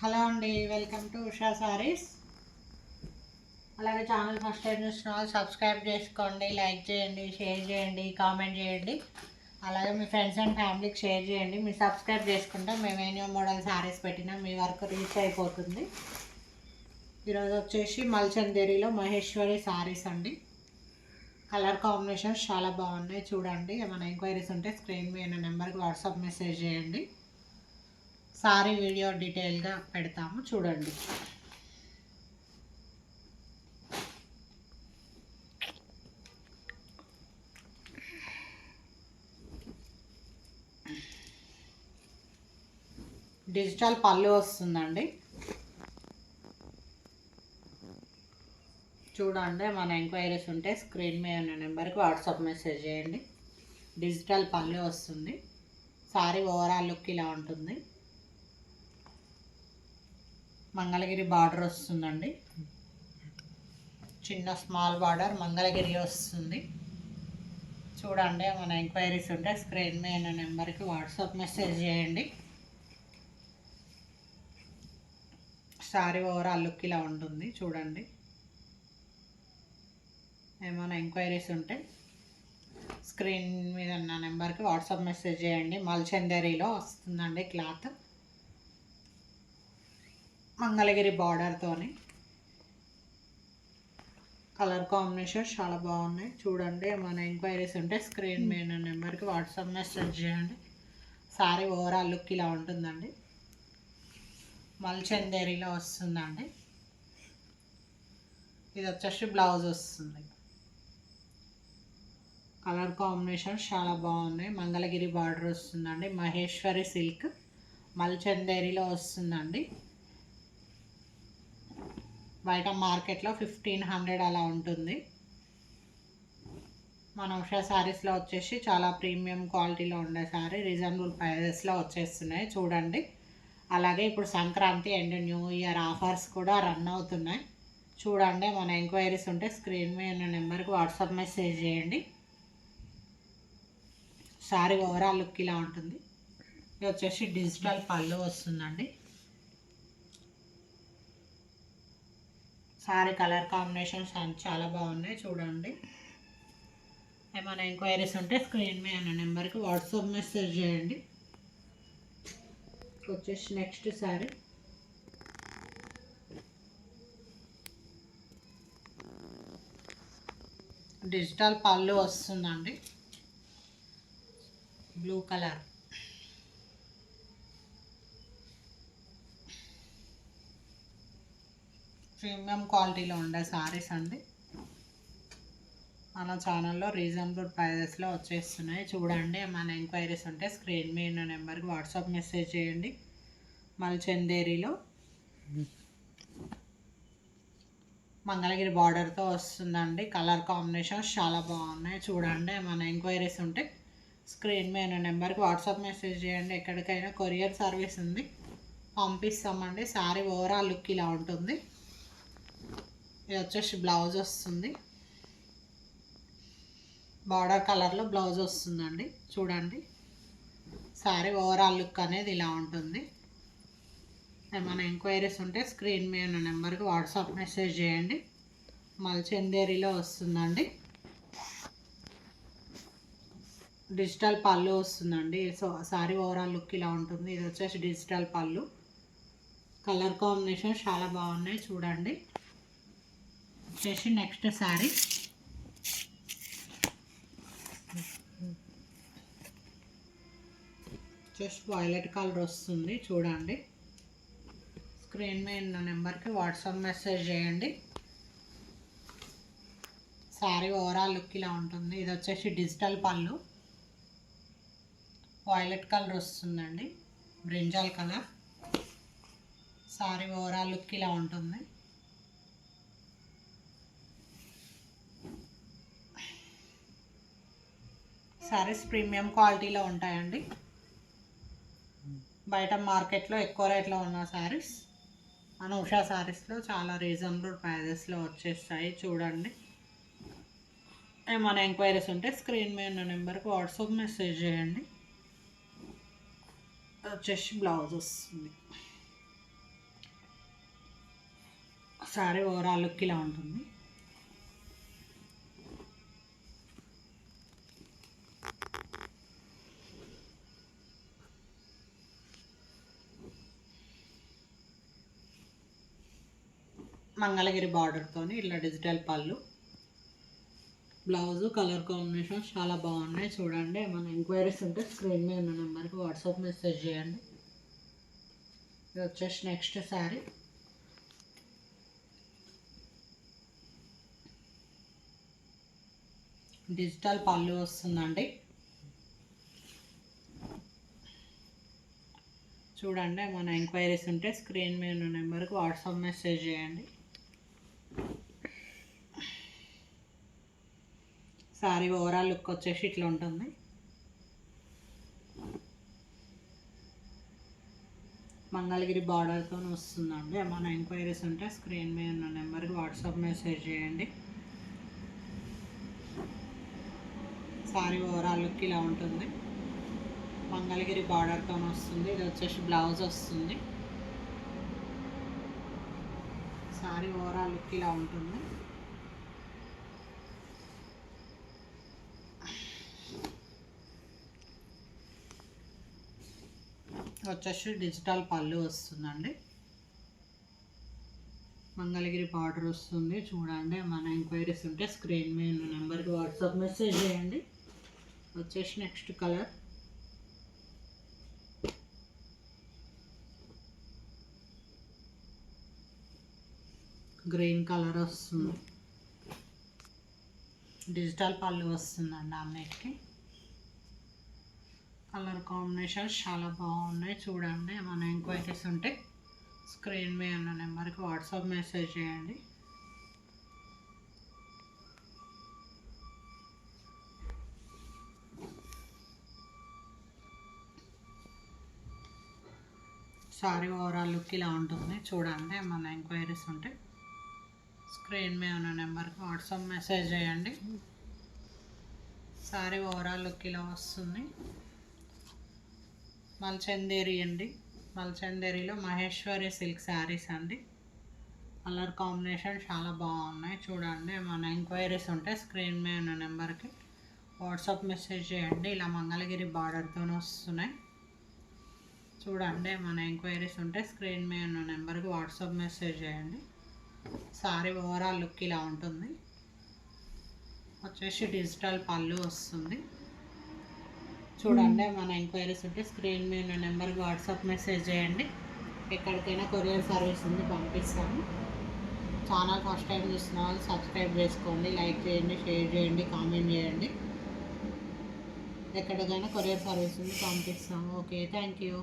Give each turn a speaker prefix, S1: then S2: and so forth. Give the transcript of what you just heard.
S1: Hello అండి, welcome to Usha saris. అలాగే channel first time చూసిన వాళ్ళు సబ్స్క్రైబ్ చేసుకోండి, లైక్ చేయండి, షేర్ చేయండి, కామెంట్ చేయండి. అలాగే మీ ఫ్రెండ్స్ అండ్ ఫ్యామిలీకి షేర్ చేయండి. మీరు సబ్స్క్రైబ్ చేసుకుంటే మేము ఏ న్యూ మోడల్ సారీస్ పెట్టినా మీ వరకు రీచ్ అయిపోతుంది. ఈరోజు వచ్చేసి మల్చందేరిలో మహేశ్వరి సారీస్ అండి. కలర్ కాంబినేషన్స్ చాలా బాగున్నాయి, చూడండి. ఏమైనా ఎంక్వైరీస్ ఉంటే స్క్రీన్ మీద నెంబర్కి వాట్సాప్ మెసేజ్ చేయండి. సారీ వీడియో డీటెయిల్గా పెడతాము, చూడండి. డిజిటల్ పళ్ళు వస్తుందండి, చూడండి. మన ఎంక్వైరీస్ ఉంటే స్క్రీన్ మీద ఉన్న నెంబర్కి వాట్సాప్ మెసేజ్ చేయండి. డిజిటల్ పళ్ళు వస్తుంది. సారీ ఓవరాల్ లుక్ ఇలా ఉంటుంది. మంగళగిరి బార్డర్ వస్తుందండి, చిన్న స్మాల్ బార్డర్ మంగళగిరి వస్తుంది. చూడండి. మన ఎంక్వైరీస్ ఉంటే స్క్రీన్ మీద ఉన్న నెంబర్కి వాట్సాప్ మెసేజ్ చేయండి. సారీ ఓవరాల్ లుక్ ఇలా ఉంటుంది, చూడండి. ఏమైనా ఎంక్వైరీస్ ఉంటే స్క్రీన్ మీద ఉన్న నెంబర్కి వాట్సాప్ మెసేజ్ చేయండి. మల్చందేరిలో వస్తుందండి క్లాత్, మంగళగిరి బార్డర్తోని. కలర్ కాంబినేషన్ చాలా బాగున్నాయి, చూడండి. మన ఎంక్వైరీస్ ఉంటే స్క్రీన్ మీద ఉన్న నెంబర్కి వాట్సాప్ మెసేజ్ చేయండి. సారీ ఓవరాల్ లుక్ ఇలా ఉంటుందండి. మల్చందేరిలో వస్తుందండి. ఇది వచ్చేసి బ్లౌజ్ వస్తుంది. కలర్ కాంబినేషన్ చాలా బాగున్నాయి. మంగళగిరి బార్డర్ వస్తుందండి. మహేశ్వరి సిల్క్ మల్చందేరిలో వస్తుందండి. బయట మార్కెట్లో 1500 అలా ఉంటుంది. మన ఉషా శారీస్లో వచ్చేసి చాలా ప్రీమియం క్వాలిటీలో ఉండే శారీ రీజనబుల్ ప్రైజెస్లో వచ్చేస్తున్నాయి, చూడండి. అలాగే ఇప్పుడు Sankranti and new year offers కూడా రన్ అవుతున్నాయి, చూడండి. మన ఎంక్వైరీస్ ఉంటే స్క్రీన్ మీద ఉన్న నెంబర్కి వాట్సాప్ మెసేజ్ చేయండి. శారీ ఓవరాల్ లుక్ ఇలా ఉంటుంది. ఇది వచ్చేసి డిజిటల్ పళ్ళు వస్తుందండి. శారీ కలర్ కాంబినేషన్స్ చాలా బాగున్నాయి, చూడండి. ఏమైనా ఎంక్వైరీస్ ఉంటే స్క్రీన్ మీద ఉన్న నెంబర్కి వాట్సాప్ మెసేజ్ చేయండి. వచ్చేసి నెక్స్ట్ శారీ డిజిటల్ పళ్ళు వస్తుందండి, బ్లూ కలర్. ప్రీమియం క్వాలిటీలో ఉండే సారీస్ అండి. మన ఛానల్లో రీజనబుల్ ప్రైజెస్లో వచ్చేస్తున్నాయి, చూడండి. మన ఎంక్వైరీస్ ఉంటే స్క్రీన్ మీద ఉన్న నెంబర్కి వాట్సాప్ మెసేజ్ చేయండి. మల్చందేరిలో మంగళగిరి బార్డర్తో వస్తుందండి. కలర్ కాంబినేషన్స్ చాలా బాగున్నాయి, చూడండి. మన ఎంక్వైరీస్ ఉంటే స్క్రీన్ మీద ఉన్న నెంబర్కి వాట్సాప్ మెసేజ్ చేయండి. ఎక్కడికైనా కొరియర్ సర్వీస్ ఉంది, పంపిస్తామండి. శారీ ఓవరాల్ లుక్ ఇలా ఉంటుంది. ఇది వచ్చేసి బ్లౌజ్ వస్తుంది. బార్డర్ కలర్లో బ్లౌజ్ వస్తుందండి, చూడండి. శారీ ఓవరాల్ లుక్ అనేది ఇలా ఉంటుంది. ఏమైనా ఎంక్వైరీస్ ఉంటే స్క్రీన్ మీద ఉన్న నెంబర్కి వాట్సాప్ మెసేజ్ చేయండి. మల్చందేరిలో వస్తుందండి. డిజిటల్ పళ్ళు వస్తుందండి. సో శారీ ఓవరాల్ లుక్ ఇలా ఉంటుంది. ఇది వచ్చేసి డిజిటల్ పళ్ళు. కలర్ కాంబినేషన్ చాలా బాగున్నాయి, చూడండి. వచ్చేసి next sari just violet colour వస్తుంది, చూడండి. స్క్రీన్ మీద ఉన్న నెంబర్కి వాట్సాప్ మెసేజ్ చేయండి. శారీ ఓవరాల్ లుక్ ఇలా ఉంటుంది. ఇది వచ్చేసి డిజిటల్ పళ్ళు, వైలెట్ కలర్ వస్తుందండి, brinjal colour. Sari overall look ఇలా ఉంటుంది. శారీస్ ప్రీమియం క్వాలిటీలో ఉంటాయండి. బయట మార్కెట్లో ఎక్కువ రేట్లో ఉన్న శారీస్ మన ఉషా శారీస్లో చాలా రీజనబుల్ ప్రైజెస్లో వచ్చేస్తాయి, చూడండి. ఏమైనా ఎంక్వైరీస్ ఉంటే స్క్రీన్ మీద ఉన్న నెంబర్కి వాట్సాప్ మెసేజ్ చేయండి. వచ్చేసి బ్లౌజ్ వస్తుంది. సారీ ఓవరాల్ లుక్ ఇలా ఉంటుంది. మంగళగిరి బార్డర్తో ఇలా డిజిటల్ పళ్ళు, బ్లౌజు కలర్ కాంబినేషన్స్ చాలా బాగున్నాయి. చూడండి, ఏమైనా ఎంక్వైరీస్ ఉంటే స్క్రీన్ మీద ఉన్న నెంబర్కి వాట్సాప్ మెసేజ్ చేయండి. ఇది వచ్చేసి నెక్స్ట్ శారీ. డిజిటల్ పళ్ళు వస్తుందండి. చూడండి, ఏమైనా ఎంక్వైరీస్ ఉంటే స్క్రీన్ మీద ఉన్న నెంబర్కి వాట్సాప్ మెసేజ్ చేయండి. సారీ ఓవరాల్ లుక్ వచ్చేసి ఇట్లా ఉంటుంది. మంగళగిరి బార్డర్తో వస్తుందండి. ఏమైనా ఎంక్వైరీస్ ఉంటే స్క్రీన్ మీద ఉన్న నెంబర్కి వాట్సాప్ మెసేజ్ చేయండి. సారీ ఓవరాల్ లుక్ ఇలా ఉంటుంది. మంగళగిరి బార్డర్తో వస్తుంది. ఇది వచ్చేసి బ్లౌజ్ వస్తుంది. సారీ ఓవరాల్ లుక్ ఇలా ఉంటుంది. వచ్చేసి డిజిటల్ పళ్ళు వస్తుందండి. మంగళగిరి బార్డర్ వస్తుంది. చూడండి, మన ఎంక్వైరీస్ ఉంటే స్క్రీన్ మీద నెంబర్కి వాట్సాప్ మెసేజ్ చేయండి. వచ్చేసి నెక్స్ట్ కలర్ గ్రీన్ కలర్ వస్తుంది. డిజిటల్ పళ్ళు వస్తుందండి. అన్నిటికీ కలర్ కాంబినేషన్స్ చాలా బాగున్నాయి. చూడండి, ఏమైనా ఎంక్వైరీస్ ఉంటే స్క్రీన్ మీద ఉన్న నెంబర్కి వాట్సాప్ మెసేజ్ చేయండి. సారీ ఓవరాల్ లుక్ ఇలా ఉంటుంది. చూడండి, ఏమైనా ఎంక్వైరీస్ ఉంటే స్క్రీన్ మీద ఉన్న నెంబర్కి వాట్సాప్ మెసేజ్ చేయండి. సారీ ఓవరాల్ లుక్ ఇలా వస్తుంది. మల్చందేరి అండి. మల్చందేరిలో మహేశ్వరి సిల్క్ శారీస్ అండి. కలర్ కాంబినేషన్ చాలా బాగున్నాయి. చూడండి, ఏమైనా ఎంక్వైరీస్ ఉంటే స్క్రీన్ మీద ఉన్న నెంబర్కి వాట్సాప్ మెసేజ్ చేయండి. ఇలా మంగళగిరి బార్డర్తో వస్తున్నాయి. చూడండి, ఏమైనా ఎంక్వైరీస్ ఉంటే స్క్రీన్ మీద ఉన్న నెంబర్కి వాట్సాప్ మెసేజ్ చేయండి. సారీ ఓవరాల్ లుక్ ఇలా ఉంటుంది. వచ్చేసి డిజిటల్ పళ్ళు వస్తుంది. చూడండి, మన ఎంక్వైరీస్ ఉంటే స్క్రీన్ మీద ఉన్న నెంబర్కి వాట్సాప్ మెసేజ్ చేయండి. ఎక్కడికైనా కొరియర్ సర్వీస్ ఉంది, పంపిస్తాము. ఛానల్ ఫస్ట్ టైం చూస్తున్న వాళ్ళు సబ్స్క్రైబ్ చేసుకోండి, లైక్ చేయండి, షేర్ చేయండి, కామెంట్ చేయండి. ఎక్కడికైనా కొరియర్ సర్వీస్ ఉంది, పంపిస్తాము. Okay, thank you.